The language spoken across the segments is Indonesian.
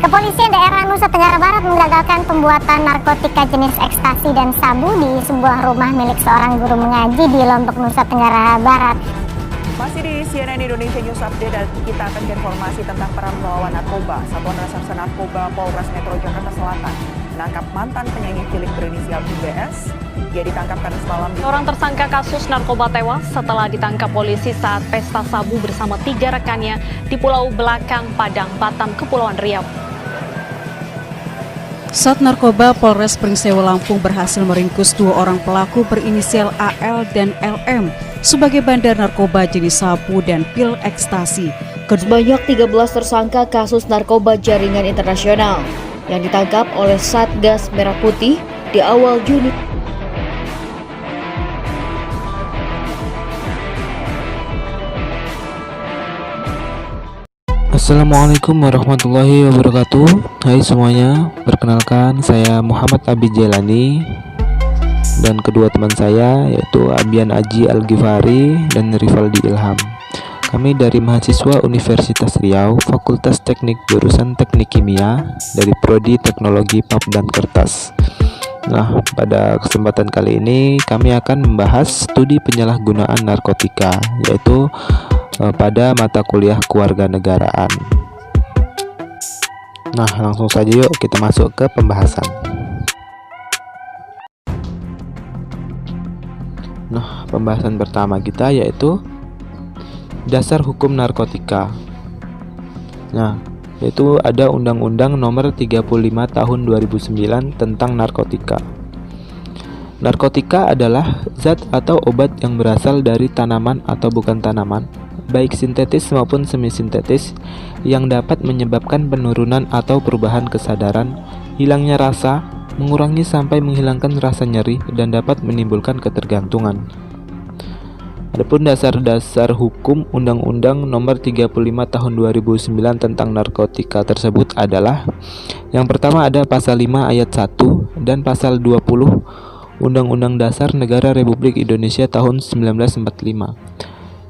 Kepolisian daerah Nusa Tenggara Barat menggagalkan pembuatan narkotika jenis ekstasi dan sabu di sebuah rumah milik seorang guru mengaji di Lombok, Nusa Tenggara Barat. Masih di CNN Indonesia News Update dan kita akan ke informasi tentang peran melawan narkoba. Satuan Reserse Narkoba Polres Metro Jakarta Selatan menangkap mantan penyanyi cilik berinisial IBS. Dia ditangkap Kamis malam. Orang tersangka kasus narkoba tewas setelah ditangkap polisi saat pesta sabu bersama 3 rekannya di Pulau Belakang, Padang, Batam, Kepulauan Riau. Sat Narkoba Polres Pringsewu Lampung berhasil meringkus 2 orang pelaku berinisial AL dan LM sebagai bandar narkoba jenis sabu dan pil ekstasi. Sebanyak 13 tersangka kasus narkoba jaringan internasional yang ditangkap oleh Satgas Merah Putih di awal Juni. Assalamualaikum warahmatullahi wabarakatuh. Hai semuanya, perkenalkan saya Muhammad Abi Jailani dan kedua teman saya yaitu Abian Aji Al-Ghifari dan Rivaldi Ilham. Kami dari mahasiswa Universitas Riau, Fakultas Teknik jurusan Teknik Kimia dari Prodi Teknologi Pap dan Kertas. Nah, pada kesempatan kali ini kami akan membahas studi penyalahgunaan narkotika, yaitu pada mata kuliah kewarganegaraan. Nah, langsung saja yuk kita masuk ke pembahasan. Nah, pembahasan pertama kita yaitu dasar hukum narkotika. Nah, yaitu ada Undang-Undang Nomor 35 Tahun 2009 tentang narkotika. Narkotika adalah zat atau obat yang berasal dari tanaman atau bukan tanaman, baik sintetis maupun semi-sintetis, yang dapat menyebabkan penurunan atau perubahan kesadaran, hilangnya rasa, mengurangi sampai menghilangkan rasa nyeri, dan dapat menimbulkan ketergantungan. Adapun dasar-dasar hukum Undang-Undang Nomor 35 Tahun 2009 tentang narkotika tersebut adalah: yang pertama ada Pasal 5 Ayat 1 dan Pasal 20 Undang-Undang Dasar Negara Republik Indonesia tahun 1945.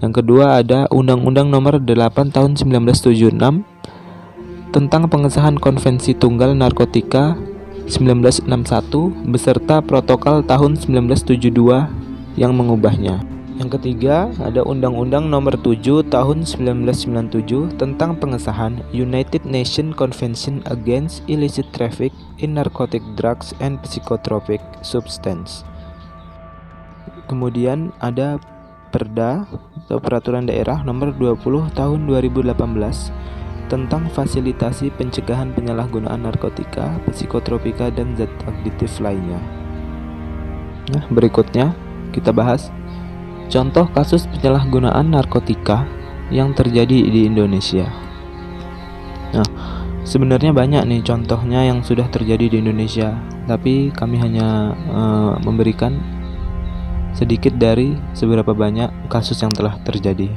Yang kedua ada Undang-Undang Nomor 8 Tahun 1976 tentang pengesahan Konvensi Tunggal Narkotika 1961 beserta Protokol tahun 1972 yang mengubahnya. Yang ketiga ada Undang-Undang Nomor 7 Tahun 1997 tentang pengesahan United Nations Convention Against Illicit Traffic in Narcotic Drugs and Psychotropic Substances. Kemudian ada Perda atau Peraturan Daerah Nomor 20 Tahun 2018 tentang fasilitasi pencegahan penyalahgunaan narkotika, psikotropika, dan zat aditif lainnya. Nah, berikutnya kita bahas contoh kasus penyalahgunaan narkotika yang terjadi di Indonesia. Nah, Sebenarnya banyak nih contohnya yang sudah terjadi di Indonesia, tapi kami hanya memberikan sedikit dari seberapa banyak kasus yang telah terjadi.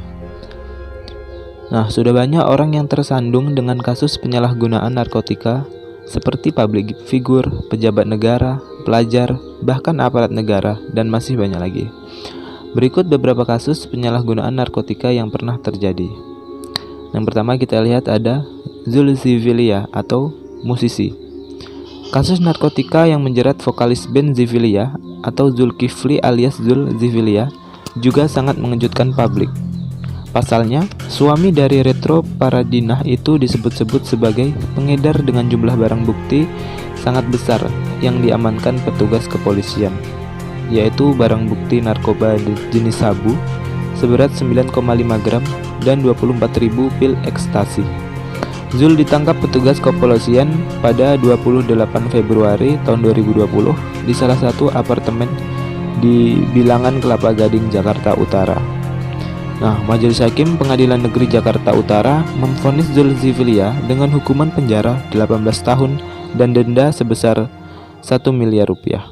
Nah, sudah banyak orang yang tersandung dengan kasus penyalahgunaan narkotika seperti public figure, pejabat negara, pelajar, bahkan aparat negara, dan masih banyak lagi. Berikut beberapa kasus penyalahgunaan narkotika yang pernah terjadi. Yang pertama kita lihat ada Zulkiflia atau musisi. Kasus narkotika yang menjerat vokalis band Zivilia atau Zulkifli alias Zul Zivilia juga sangat mengejutkan publik. Pasalnya, suami dari Retro Paradinah itu disebut-sebut sebagai pengedar dengan jumlah barang bukti sangat besar yang diamankan petugas kepolisian, yaitu barang bukti narkoba jenis sabu seberat 9,5 gram dan 24.000 pil ekstasi. Zul ditangkap petugas kepolisian pada 28 Februari tahun 2020 di salah satu apartemen di Bilangan Kelapa Gading, Jakarta Utara. Nah, Majelis Hakim Pengadilan Negeri Jakarta Utara memvonis Zulkiflia dengan hukuman penjara 18 tahun dan denda sebesar 1 miliar rupiah.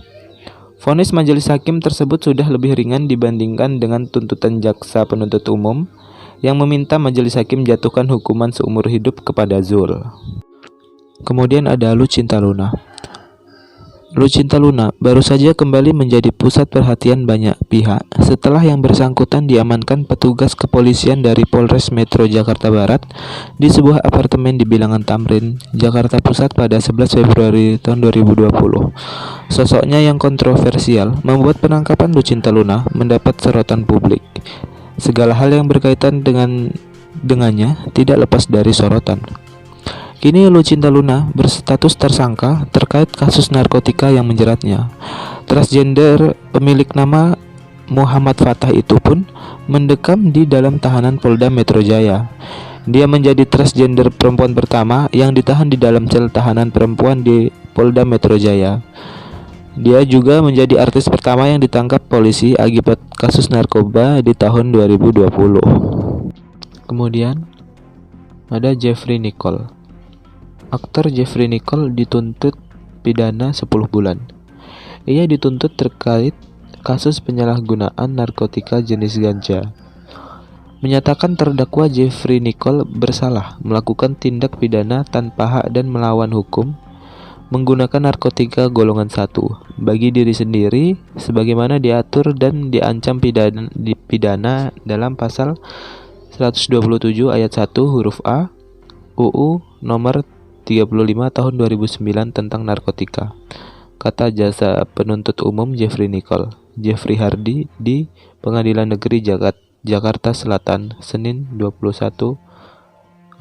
Vonis majelis hakim tersebut sudah lebih ringan dibandingkan dengan tuntutan jaksa penuntut umum yang meminta majelis hakim jatuhkan hukuman seumur hidup kepada Zul. Kemudian ada Lucinta Luna. Lucinta Luna baru saja kembali menjadi pusat perhatian banyak pihak setelah yang bersangkutan diamankan petugas kepolisian dari Polres Metro Jakarta Barat di sebuah apartemen di Bilangan Tamrin, Jakarta Pusat pada 11 Februari tahun 2020. Sosoknya yang kontroversial membuat penangkapan Lucinta Luna mendapat sorotan publik. Segala hal yang berkaitan dengannya tidak lepas dari sorotan. Kini Lucinta Luna berstatus tersangka terkait kasus narkotika yang menjeratnya. Transgender pemilik nama Muhammad Fattah itu pun mendekam di dalam tahanan Polda Metro Jaya. Dia menjadi transgender perempuan pertama yang ditahan di dalam sel tahanan perempuan di Polda Metro Jaya. Dia juga menjadi artis pertama yang ditangkap polisi akibat kasus narkoba di tahun 2020. Kemudian ada Jeffrey Nicole. Aktor Jeffrey Nicole dituntut pidana 10 bulan. Ia dituntut terkait kasus penyalahgunaan narkotika jenis ganja. Menyatakan terdakwa Jeffrey Nicole bersalah melakukan tindak pidana tanpa hak dan melawan hukum menggunakan narkotika golongan 1 bagi diri sendiri sebagaimana diatur dan diancam pidana dalam pasal 127 ayat 1 huruf A UU nomor 35 tahun 2009 tentang narkotika, kata jasa penuntut umum Jeffrey Nicole, Jeffrey Hardy di Pengadilan Negeri Jakarta Selatan, Senin 21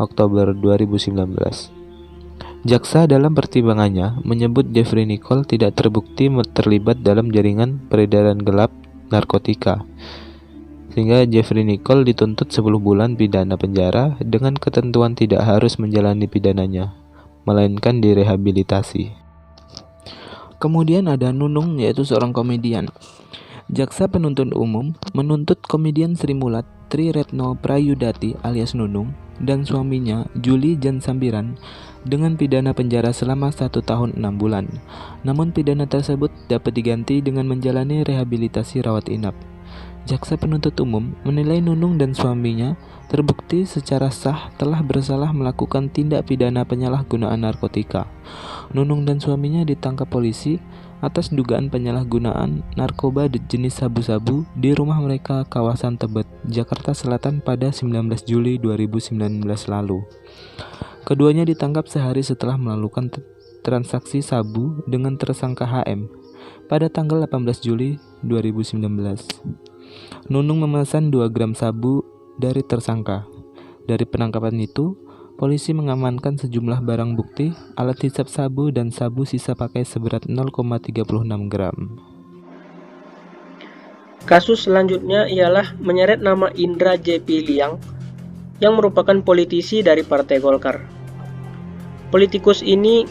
Oktober 2019. Jaksa dalam pertimbangannya menyebut Jeffrey Nicole tidak terbukti terlibat dalam jaringan peredaran gelap narkotika, sehingga Jeffrey Nicole dituntut 10 bulan pidana penjara dengan ketentuan tidak harus menjalani pidananya, melainkan direhabilitasi. Kemudian ada Nunung, yaitu seorang komedian. Jaksa penuntut umum menuntut komedian Sri Mulat Tri Retno Prayudati alias Nunung dan suaminya Juli Jansambiran dengan pidana penjara selama 1 tahun 6 bulan. Namun pidana tersebut dapat diganti dengan menjalani rehabilitasi rawat inap. Jaksa penuntut umum menilai Nunung dan suaminya terbukti secara sah telah bersalah melakukan tindak pidana penyalahgunaan narkotika. Nunung dan suaminya ditangkap polisi atas dugaan penyalahgunaan narkoba jenis sabu-sabu di rumah mereka kawasan Tebet, Jakarta Selatan pada 19 Juli 2019 lalu. Keduanya ditangkap sehari setelah melakukan transaksi sabu dengan tersangka HM pada tanggal 18 Juli 2019. Nunung memesan 2 gram sabu dari tersangka. Dari penangkapan itu, polisi mengamankan sejumlah barang bukti, alat hisap sabu dan sabu sisa pakai seberat 0,36 gram. Kasus selanjutnya ialah menyeret nama Indra J. Piliang yang merupakan politisi dari Partai Golkar. Politikus ini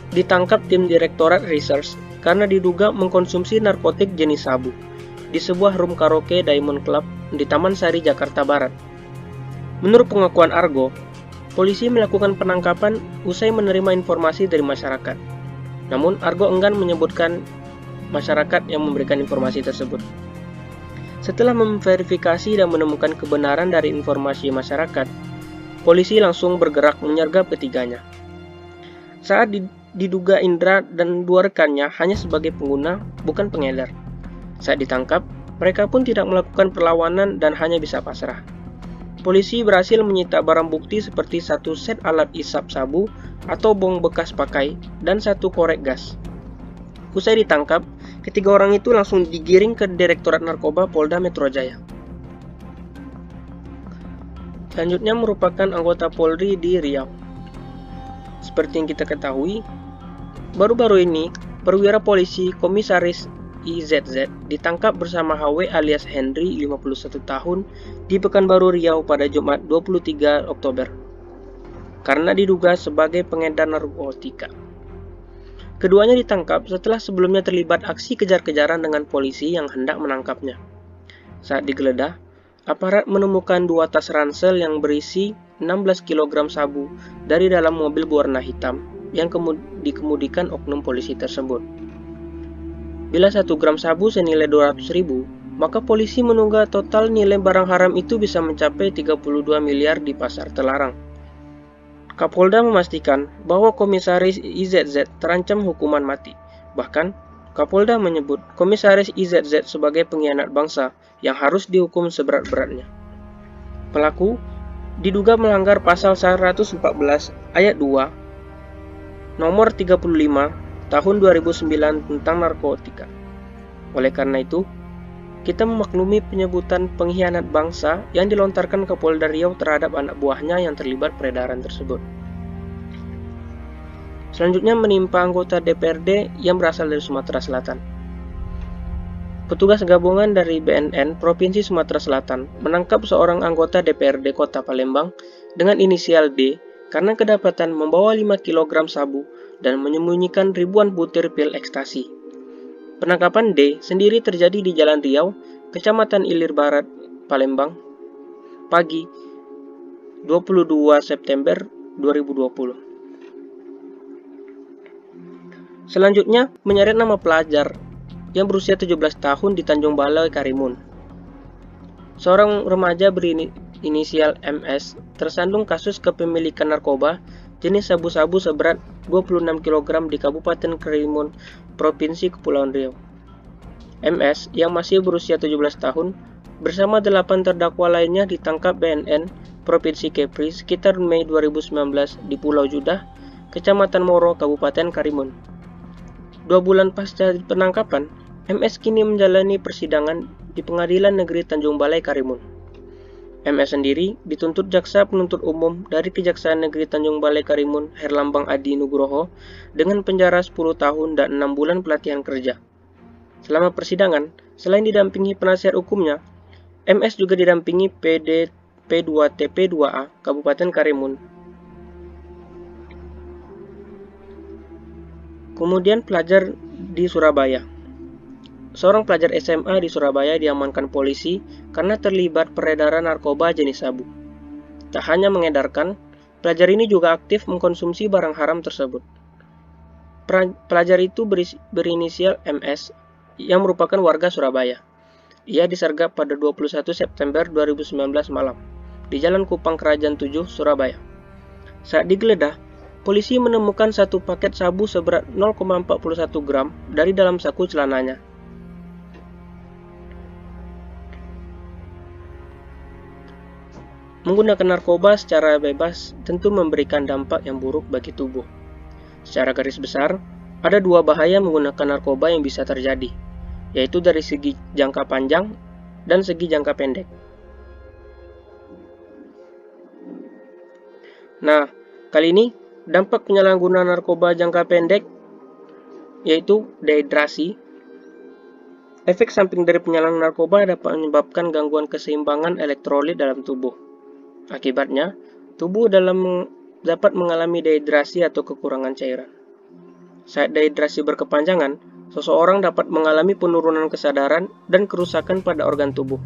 ditangkap tim Direktorat Research karena diduga mengkonsumsi narkotik jenis sabu di sebuah room karaoke Diamond Club di Taman Sari, Jakarta Barat. Menurut pengakuan Argo, polisi melakukan penangkapan usai menerima informasi dari masyarakat. Namun, Argo enggan menyebutkan masyarakat yang memberikan informasi tersebut. Setelah memverifikasi dan menemukan kebenaran dari informasi masyarakat, polisi langsung bergerak menyergap ketiganya. Saat diduga Indra dan dua rekannya hanya sebagai pengguna, bukan pengedar. Saat ditangkap, mereka pun tidak melakukan perlawanan dan hanya bisa pasrah. Polisi berhasil menyita barang bukti seperti satu set alat isap sabu atau bong bekas pakai dan satu korek gas. Usai ditangkap, ketiga orang itu langsung digiring ke Direktorat Narkoba Polda Metro Jaya. Selanjutnya merupakan anggota Polri di Riau. Seperti yang kita ketahui, baru-baru ini perwira polisi Komisaris IZZ ditangkap bersama HW alias Henry 51 tahun di Pekanbaru Riau pada Jumat 23 Oktober karena diduga sebagai pengedar narkotika. Keduanya ditangkap setelah sebelumnya terlibat aksi kejar-kejaran dengan polisi yang hendak menangkapnya. Saat digeledah, aparat menemukan dua tas ransel yang berisi 16 kg sabu dari dalam mobil berwarna hitam yang dikemudikan oknum polisi tersebut. Bila 1 gram sabu senilai 200.000, maka polisi menduga total nilai barang haram itu bisa mencapai 32 miliar di pasar terlarang. Kapolda memastikan bahwa Komisaris IZZ terancam hukuman mati. Bahkan, Kapolda menyebut Komisaris IZZ sebagai pengkhianat bangsa yang harus dihukum seberat-beratnya. Pelaku diduga melanggar pasal 114 ayat 2 nomor 35 tahun 2009 tentang narkotika. Oleh karena itu, kita memaklumi penyebutan pengkhianat bangsa yang dilontarkan Kapolda Riau terhadap anak buahnya yang terlibat peredaran tersebut. Selanjutnya menimpa anggota DPRD yang berasal dari Sumatera Selatan. Petugas gabungan dari BNN Provinsi Sumatera Selatan menangkap seorang anggota DPRD Kota Palembang dengan inisial D karena kedapatan membawa 5 kg sabu dan menyembunyikan ribuan butir pil ekstasi. Penangkapan D sendiri terjadi di Jalan Riau, Kecamatan Ilir Barat, Palembang, pagi 22 September 2020. Selanjutnya, menyeret nama pelajar yang berusia 17 tahun di Tanjung Balai, Karimun. Seorang remaja berinisial MS tersandung kasus kepemilikan narkoba jenis sabu-sabu seberat 26 kg di Kabupaten Karimun, Provinsi Kepulauan Riau. MS yang masih berusia 17 tahun bersama 8 terdakwa lainnya ditangkap BNN Provinsi Kepri sekitar Mei 2019 di Pulau Judah, Kecamatan Moro, Kabupaten Karimun. 2 bulan pasca penangkapan, MS kini menjalani persidangan di Pengadilan Negeri Tanjung Balai, Karimun. MS sendiri dituntut jaksa penuntut umum dari Kejaksaan Negeri Tanjung Balai Karimun Herlambang Adi Nugroho dengan penjara 10 tahun dan 6 bulan pelatihan kerja. Selama persidangan, selain didampingi penasihat hukumnya, MS juga didampingi PD P2TP2A Kabupaten Karimun. Kemudian pelajar di Surabaya. Seorang pelajar SMA di Surabaya diamankan polisi karena terlibat peredaran narkoba jenis sabu. Tak hanya mengedarkan, pelajar ini juga aktif mengkonsumsi barang haram tersebut. Pelajar itu berinisial MS yang merupakan warga Surabaya. Ia disergap pada 21 September 2019 malam di Jalan Kupang Kerajaan 7, Surabaya. Saat digeledah, polisi menemukan satu paket sabu seberat 0,41 gram dari dalam saku celananya. Menggunakan narkoba secara bebas tentu memberikan dampak yang buruk bagi tubuh. Secara garis besar, ada 2 bahaya menggunakan narkoba yang bisa terjadi, yaitu dari segi jangka panjang dan segi jangka pendek. Nah, kali ini dampak penyalahgunaan narkoba jangka pendek yaitu dehidrasi. Efek samping dari penyalahgunaan narkoba dapat menyebabkan gangguan keseimbangan elektrolit dalam tubuh. Akibatnya, tubuh dapat mengalami dehidrasi atau kekurangan cairan. Saat dehidrasi berkepanjangan, seseorang dapat mengalami penurunan kesadaran dan kerusakan pada organ tubuh.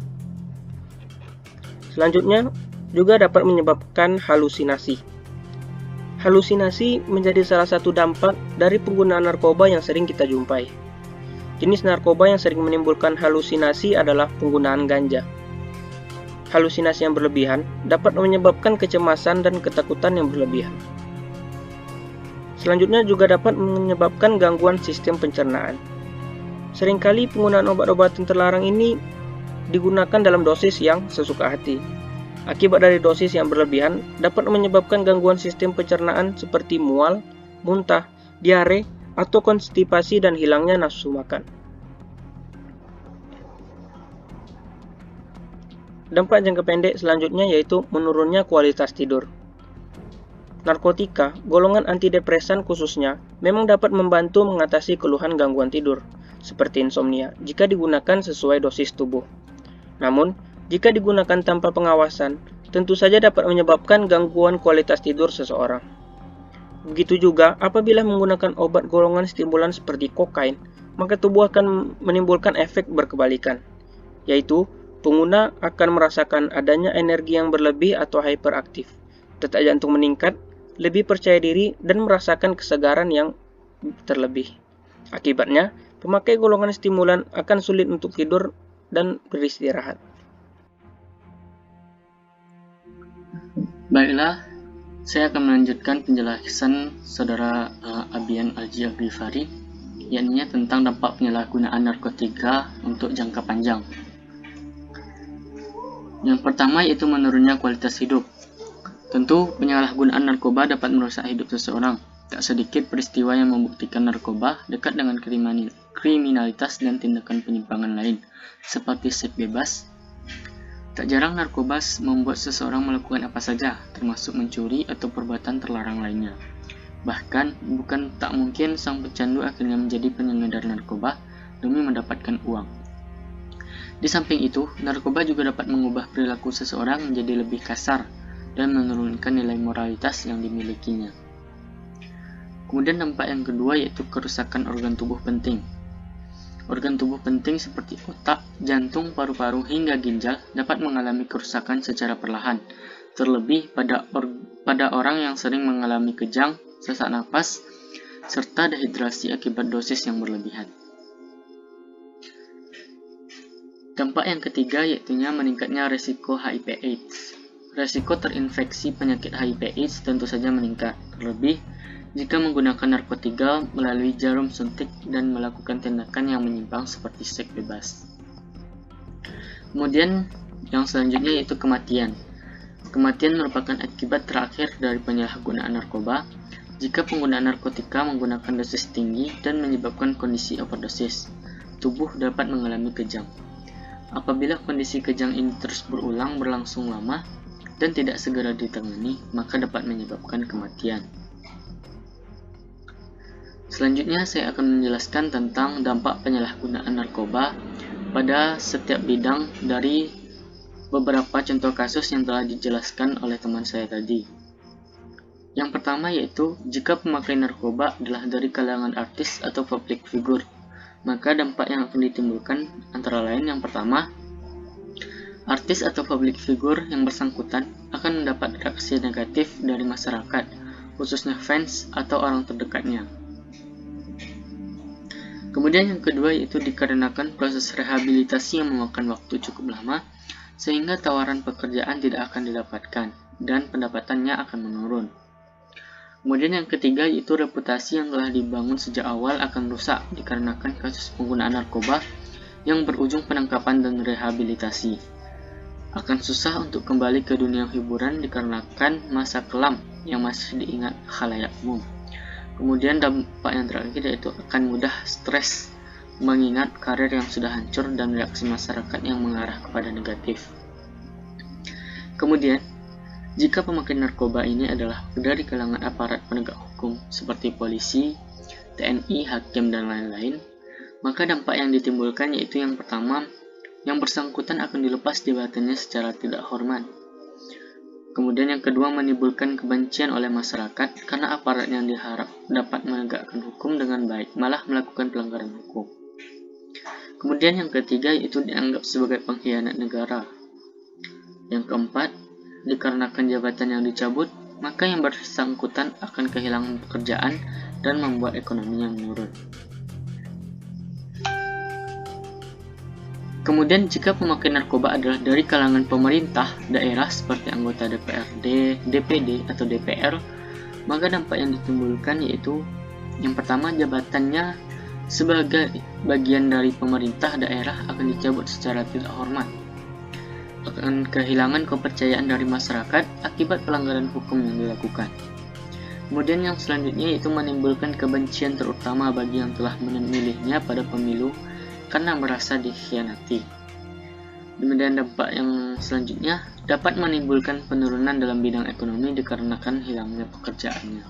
Selanjutnya, juga dapat menyebabkan halusinasi. Halusinasi menjadi salah satu dampak dari penggunaan narkoba yang sering kita jumpai. Jenis narkoba yang sering menimbulkan halusinasi adalah penggunaan ganja. Halusinasi yang berlebihan dapat menyebabkan kecemasan dan ketakutan yang berlebihan. Selanjutnya juga dapat menyebabkan gangguan sistem pencernaan. Seringkali penggunaan obat-obatan terlarang ini digunakan dalam dosis yang sesuka hati. Akibat dari dosis yang berlebihan dapat menyebabkan gangguan sistem pencernaan seperti mual, muntah, diare, atau konstipasi dan hilangnya nafsu makan. Dampak jangka pendek selanjutnya yaitu menurunnya kualitas tidur. Narkotika, golongan antidepresan khususnya, memang dapat membantu mengatasi keluhan gangguan tidur, seperti insomnia, jika digunakan sesuai dosis tubuh. Namun, jika digunakan tanpa pengawasan, tentu saja dapat menyebabkan gangguan kualitas tidur seseorang. Begitu juga apabila menggunakan obat golongan stimulan seperti kokain, maka tubuh akan menimbulkan efek berkebalikan, yaitu pengguna akan merasakan adanya energi yang berlebih atau hyperaktif, detak jantung meningkat, lebih percaya diri, dan merasakan kesegaran yang terlebih. Akibatnya, pemakai golongan stimulan akan sulit untuk tidur dan beristirahat. Baiklah, saya akan melanjutkan penjelasan Saudara Abian Alji Agrifari, yakni tentang dampak penyalahgunaan narkotika untuk jangka panjang. Yang pertama yaitu menurunnya kualitas hidup. Tentu, penyalahgunaan narkoba dapat merusak hidup seseorang. Tak sedikit peristiwa yang membuktikan narkoba dekat dengan kriminalitas dan tindakan penyimpangan lain, seperti seks bebas. Tak jarang narkoba membuat seseorang melakukan apa saja, termasuk mencuri atau perbuatan terlarang lainnya. Bahkan, bukan tak mungkin sang pecandu akhirnya menjadi pengedar narkoba demi mendapatkan uang. Di samping itu, narkoba juga dapat mengubah perilaku seseorang menjadi lebih kasar dan menurunkan nilai moralitas yang dimilikinya. Kemudian dampak yang kedua yaitu kerusakan organ tubuh penting. Organ tubuh penting seperti otak, jantung, paru-paru, hingga ginjal dapat mengalami kerusakan secara perlahan, terlebih pada orang yang sering mengalami kejang, sesak napas, serta dehidrasi akibat dosis yang berlebihan. Dampak yang ketiga yaitu meningkatnya resiko HIV/AIDS. Resiko terinfeksi penyakit HIV/AIDS tentu saja meningkat, terlebih jika menggunakan narkotika melalui jarum suntik dan melakukan tindakan yang menyimpang seperti seks bebas. Kemudian yang selanjutnya yaitu kematian. Kematian merupakan akibat terakhir dari penyalahgunaan narkoba jika penggunaan narkotika menggunakan dosis tinggi dan menyebabkan kondisi overdosis. Tubuh dapat mengalami kejang. Apabila kondisi kejang ini terus berulang berlangsung lama dan tidak segera ditangani, maka dapat menyebabkan kematian. Selanjutnya saya akan menjelaskan tentang dampak penyalahgunaan narkoba pada setiap bidang dari beberapa contoh kasus yang telah dijelaskan oleh teman saya tadi. Yang pertama yaitu jika pemakai narkoba adalah dari kalangan artis atau public figure, maka dampak yang akan ditimbulkan antara lain yang pertama, artis atau public figure yang bersangkutan akan mendapat reaksi negatif dari masyarakat, khususnya fans atau orang terdekatnya. Kemudian yang kedua yaitu dikarenakan proses rehabilitasi yang memakan waktu cukup lama, sehingga tawaran pekerjaan tidak akan didapatkan dan pendapatannya akan menurun. Kemudian yang ketiga yaitu reputasi yang telah dibangun sejak awal akan rusak dikarenakan kasus penggunaan narkoba yang berujung penangkapan dan rehabilitasi. Akan susah untuk kembali ke dunia hiburan dikarenakan masa kelam yang masih diingat khalayak umum. Kemudian dampak yang terakhir yaitu akan mudah stres mengingat karir yang sudah hancur dan reaksi masyarakat yang mengarah kepada negatif. Kemudian, jika pemakai narkoba ini adalah dari kalangan aparat penegak hukum seperti polisi, TNI, hakim, dan lain-lain, maka dampak yang ditimbulkan yaitu yang pertama, yang bersangkutan akan dilepas jabatannya secara tidak hormat. Kemudian yang kedua menimbulkan kebencian oleh masyarakat karena aparat yang diharap dapat menegakkan hukum dengan baik malah melakukan pelanggaran hukum. Kemudian yang ketiga yaitu dianggap sebagai pengkhianat negara. Yang keempat, dikarenakan jabatan yang dicabut, maka yang bersangkutan akan kehilangan pekerjaan dan membuat ekonominya menurun. Kemudian jika pemakai narkoba adalah dari kalangan pemerintah daerah seperti anggota DPRD, DPD, atau DPR, maka dampak yang ditimbulkan yaitu yang pertama, jabatannya sebagai bagian dari pemerintah daerah akan dicabut secara tidak hormat, akan kehilangan kepercayaan dari masyarakat akibat pelanggaran hukum yang dilakukan. Kemudian yang selanjutnya yaitu menimbulkan kebencian terutama bagi yang telah memilihnya pada pemilu karena merasa dikhianati. Kemudian dampak yang selanjutnya dapat menimbulkan penurunan dalam bidang ekonomi dikarenakan hilangnya pekerjaannya.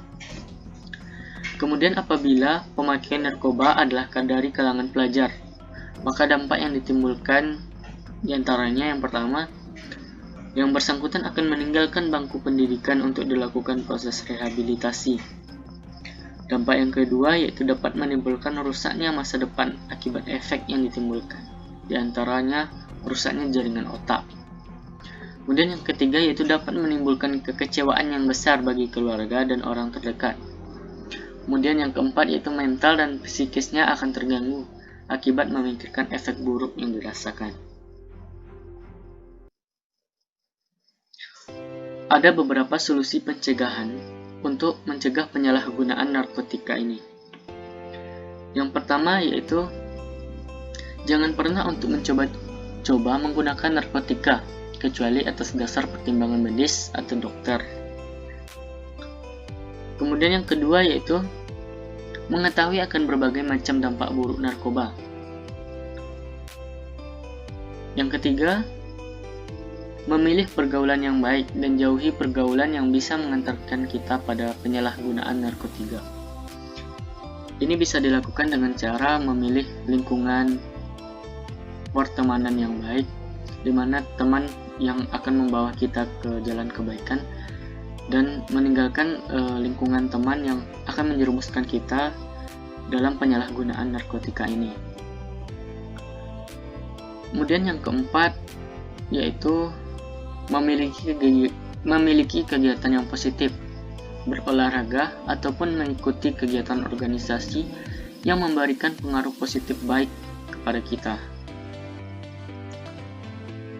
Kemudian apabila pemakaian narkoba adalah dari kalangan pelajar, maka dampak yang ditimbulkan diantaranya yang pertama, yang bersangkutan akan meninggalkan bangku pendidikan untuk dilakukan proses rehabilitasi. Dampak yang kedua yaitu dapat menimbulkan rusaknya masa depan akibat efek yang ditimbulkan, diantaranya rusaknya jaringan otak. Kemudian yang ketiga yaitu dapat menimbulkan kekecewaan yang besar bagi keluarga dan orang terdekat. Kemudian yang keempat yaitu mental dan psikisnya akan terganggu akibat memikirkan efek buruk yang dirasakan. Ada beberapa solusi pencegahan untuk mencegah penyalahgunaan narkotika ini. Yang pertama yaitu jangan pernah untuk mencoba menggunakan narkotika kecuali atas dasar pertimbangan medis atau dokter. Kemudian yang kedua yaitu mengetahui akan berbagai macam dampak buruk narkoba. Yang ketiga, memilih pergaulan yang baik dan jauhi pergaulan yang bisa mengantarkan kita pada penyalahgunaan narkotika. Ini bisa dilakukan dengan cara memilih lingkungan pertemanan yang baik, di mana teman yang akan membawa kita ke jalan kebaikan, dan meninggalkan lingkungan teman yang akan menjerumuskan kita dalam penyalahgunaan narkotika ini. Kemudian yang keempat yaitu memiliki kegiatan yang positif, berolahraga ataupun mengikuti kegiatan organisasi yang memberikan pengaruh positif baik kepada kita.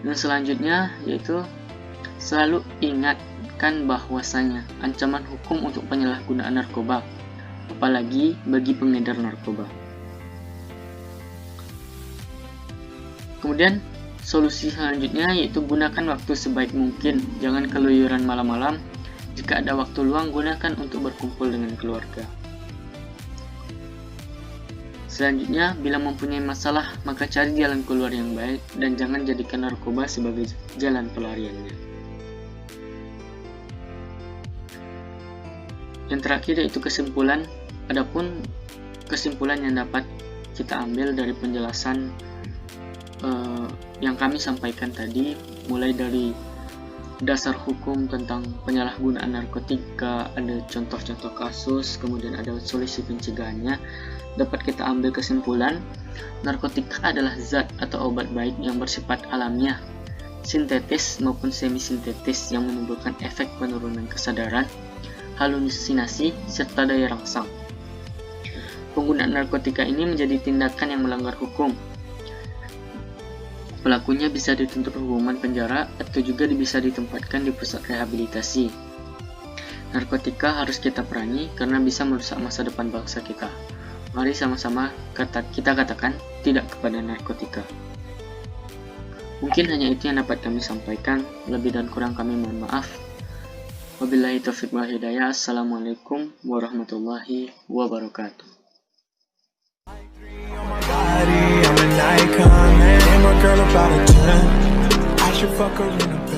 Dan selanjutnya yaitu selalu ingatkan bahwasanya ancaman hukum untuk penyalahgunaan narkoba, apalagi bagi pengedar narkoba. Kemudian solusi selanjutnya yaitu gunakan waktu sebaik mungkin, jangan keluyuran malam-malam. Jika ada waktu luang, gunakan untuk berkumpul dengan keluarga. Selanjutnya, bila mempunyai masalah, maka cari jalan keluar yang baik dan jangan jadikan narkoba sebagai jalan pelariannya. Yang terakhir yaitu kesimpulan. Adapun kesimpulan yang dapat kita ambil dari penjelasan yang kami sampaikan tadi, mulai dari dasar hukum tentang penyalahgunaan narkotika, ada contoh-contoh kasus, kemudian ada solusi pencegahannya, dapat kita ambil kesimpulan narkotika adalah zat atau obat baik yang bersifat alamiah, sintetis maupun semi-sintetis yang menimbulkan efek penurunan kesadaran, halusinasi, serta daya rangsang. Penggunaan narkotika ini menjadi tindakan yang melanggar hukum. Pelakunya bisa dituntut hukuman penjara atau juga bisa ditempatkan di pusat rehabilitasi. Narkotika harus kita perangi karena bisa merusak masa depan bangsa kita. Mari sama-sama kita katakan tidak kepada narkotika. Mungkin hanya itu yang dapat kami sampaikan. Lebih dan kurang kami mohon maaf. Wabillahi taufiq wal hidayah. Assalamualaikum warahmatullahi wabarakatuh. I'm an icon, man. And my girl about a 10. I should fuck her in the bed.